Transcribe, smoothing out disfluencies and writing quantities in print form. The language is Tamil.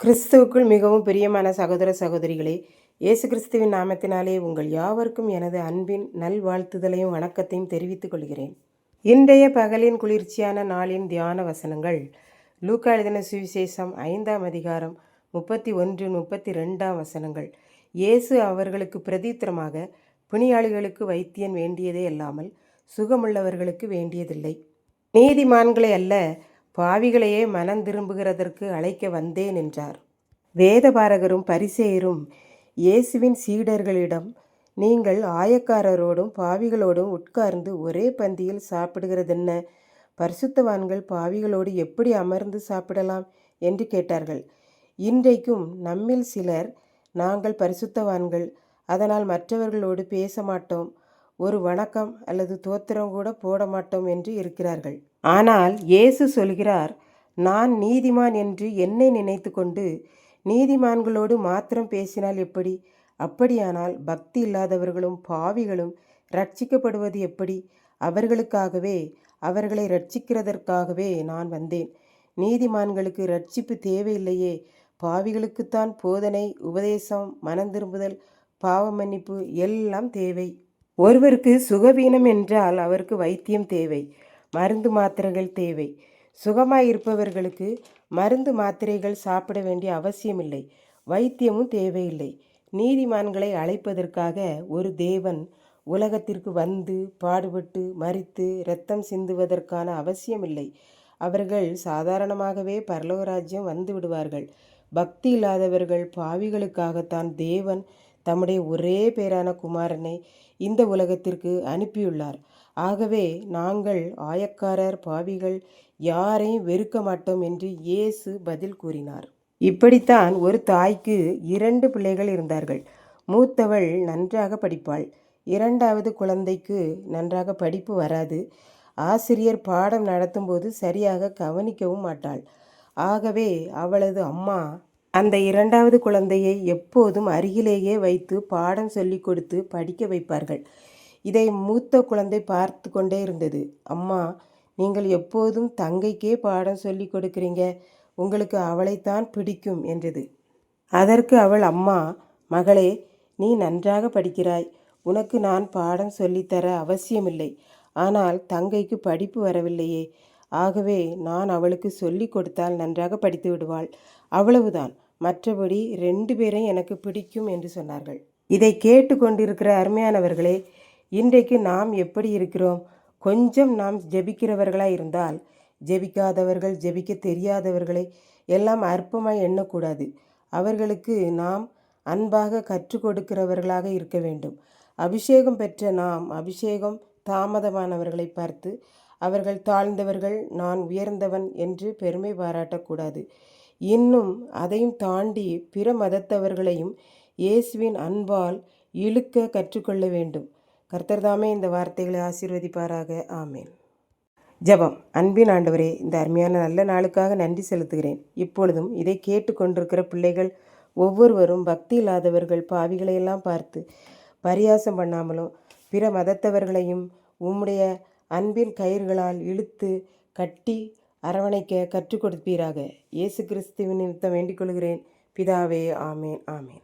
கிறிஸ்துவுக்குள் மிகவும் பிரியமான சகோதர சகோதரிகளே, இயேசு கிறிஸ்துவின் நாமத்தினாலே உங்கள் யாவருக்கும் எனது அன்பின் நல்வாழ்த்துதலையும் வணக்கத்தையும் தெரிவித்துக் கொள்கிறேன். இன்றைய பகலின் குளிர்ச்சியான நாளின் தியான வசனங்கள் லூக்கா எழுதின சுவிசேஷம் 5ஆம் அதிகாரம் 31-32 வசனங்கள். இயேசு அவர்களுக்கு பிரதித்திரமாக, பிணியாளிகளுக்கு வைத்தியன் வேண்டியதே அல்லாமல் சுகமுள்ளவர்களுக்கு வேண்டியதில்லை, நீதிமான்களை அல்ல பாவிகளையே மனம் திரும்புகிறதற்கு அழைக்க வந்தேன் என்றார். வேதபாரகரும் பரிசேயரும் இயேசுவின் சீடர்களிடம், நீங்கள் ஆயக்காரரோடும் பாவிகளோடும் உட்கார்ந்து ஒரே பந்தியில் சாப்பிடுகிறதென்ன? பரிசுத்தவான்கள் பாவிகளோடு எப்படி அமர்ந்து சாப்பிடலாம் என்று கேட்டார்கள். இன்றைக்கும் நம்மில் சிலர், நாங்கள் பரிசுத்தவான்கள், அதனால் மற்றவர்களோடு பேச மாட்டோம், ஒரு வணக்கம் அல்லது தோத்திரம் கூட போட மாட்டோம் என்று இருக்கிறார்கள். ஆனால் இயேசு சொல்கிறார், நான் நீதிமான் என்று என்னை நினைத்து கொண்டு நீதிமான்களோடு மாத்திரம் பேசினால் எப்படி? அப்படியானால் பக்தி இல்லாதவர்களும் பாவிகளும் ரட்சிக்கப்படுவது எப்படி? அவர்களுக்காகவே, அவர்களை ரட்சிக்கிறதற்காகவே நான் வந்தேன். நீதிமான்களுக்கு ரட்சிப்பு தேவையில்லையே, பாவிகளுக்குத்தான் போதனை, உபதேசம், மனம் திரும்புதல், பாவ மன்னிப்பு எல்லாம் தேவை. ஒருவருக்கு சுகவீனம் என்றால் அவருக்கு வைத்தியம் தேவை, மருந்து மாத்திரைகள் தேவை. சுகமாயிருப்பவர்களுக்கு மருந்து மாத்திரைகள் சாப்பிட வேண்டிய அவசியமில்லை, வைத்தியமும் தேவையில்லை. நீதிமான்களை அழைப்பதற்காக ஒரு தேவன் உலகத்திற்கு வந்து பாடுபட்டு மரித்து இரத்தம் சிந்துவதற்கான அவசியமில்லை. அவர்கள் சாதாரணமாகவே பரலோக ராஜ்யம் வந்து விடுவார்கள். பக்தி இல்லாதவர்கள் பாவிகளுக்காகத்தான் தேவன் தம்முடைய ஒரே பேரான குமாரனை இந்த உலகத்திற்கு அனுப்பியுள்ளார். ஆகவே நாங்கள் ஆயக்காரர் பாவிகள் யாரையும் வெறுக்க மாட்டோம் என்று இயேசு பதில் கூறினார். இப்படித்தான் ஒரு தாய்க்கு 2 பிள்ளைகள் இருந்தார்கள். மூத்தவள் நன்றாக படிப்பாள், 2வது குழந்தைக்கு நன்றாக படிப்பு வராது. ஆசிரியர் பாடம் நடத்தும்போது சரியாக கவனிக்கவும் மாட்டாள். ஆகவே அவளது அம்மா அந்த 2வது குழந்தையை எப்போதும் அருகிலேயே வைத்து பாடம் சொல்லி கொடுத்து படிக்க வைப்பார்கள். இதை மூத்த குழந்தை பார்த்து கொண்டே இருந்தது. அம்மா, நீங்கள் எப்போதும் தங்கைக்கே பாடம் சொல்லி கொடுக்குறீங்க, உங்களுக்கு அவளைத்தான் பிடிக்கும் என்றது. அதற்கு அவள் அம்மா, மகளே, நீ நன்றாக படிக்கிறாய், உனக்கு நான் பாடம் சொல்லித்தர அவசியமில்லை. ஆனால் தங்கைக்கு படிப்பு வரவில்லையே, ஆகவே நான் அவளுக்கு சொல்லி கொடுத்தால் நன்றாக படித்து விடுவாள், அவ்வளவுதான். மற்றபடி 2 பேரையும் எனக்கு பிடிக்கும் என்று சொன்னார்கள். இதை கேட்டு கொண்டிருக்கிற அருமையானவர்களே, இன்றைக்கு நாம் எப்படி இருக்கிறோம்? கொஞ்சம் நாம் ஜெபிக்கிறவர்களாக இருந்தால், ஜெபிக்காதவர்கள், ஜெபிக்க தெரியாதவர்களை எல்லாம் அற்பமாய் எண்ணக்கூடாது. அவர்களுக்கு நாம் அன்பாக கற்றுக் கொடுக்கிறவர்களாக இருக்க வேண்டும். அபிஷேகம் பெற்ற நாம் அபிஷேகம் தாமதமானவர்களை பார்த்து அவர்கள் தாழ்ந்தவர்கள், நான் உயர்ந்தவன் என்று பெருமை பாராட்டக்கூடாது. இன்னும் அதையும் தாண்டி பிற மதத்தவர்களையும் இயேசுவின் அன்பால் இழுக்க கற்றுக்கொள்ள வேண்டும். கர்த்தர் தாமே இந்த வார்த்தைகளை ஆசீர்வதிப்பாராக. ஆமேன். ஜெபம். அன்பின் ஆண்டவரே, இந்த அருமையான நல்ல நாளுக்காக நன்றி செலுத்துகிறேன். இப்பொழுதும் இதை கேட்டு கொண்டிருக்கிற பிள்ளைகள் ஒவ்வொருவரும் பக்தி இல்லாதவர்கள் பாவிகளையெல்லாம் பார்த்து பரியாசம் பண்ணாமலும் பிற மதத்தவர்களையும் உம்முடைய அன்பின் கயிறுகளால் இழுத்து கட்டி அரவணைக்க கற்றுக் கொடுப்பீராக. இயேசு கிறிஸ்துவின் நிமித்தம் வேண்டிக் கொள்கிறேன் பிதாவே. ஆமேன், ஆமேன்.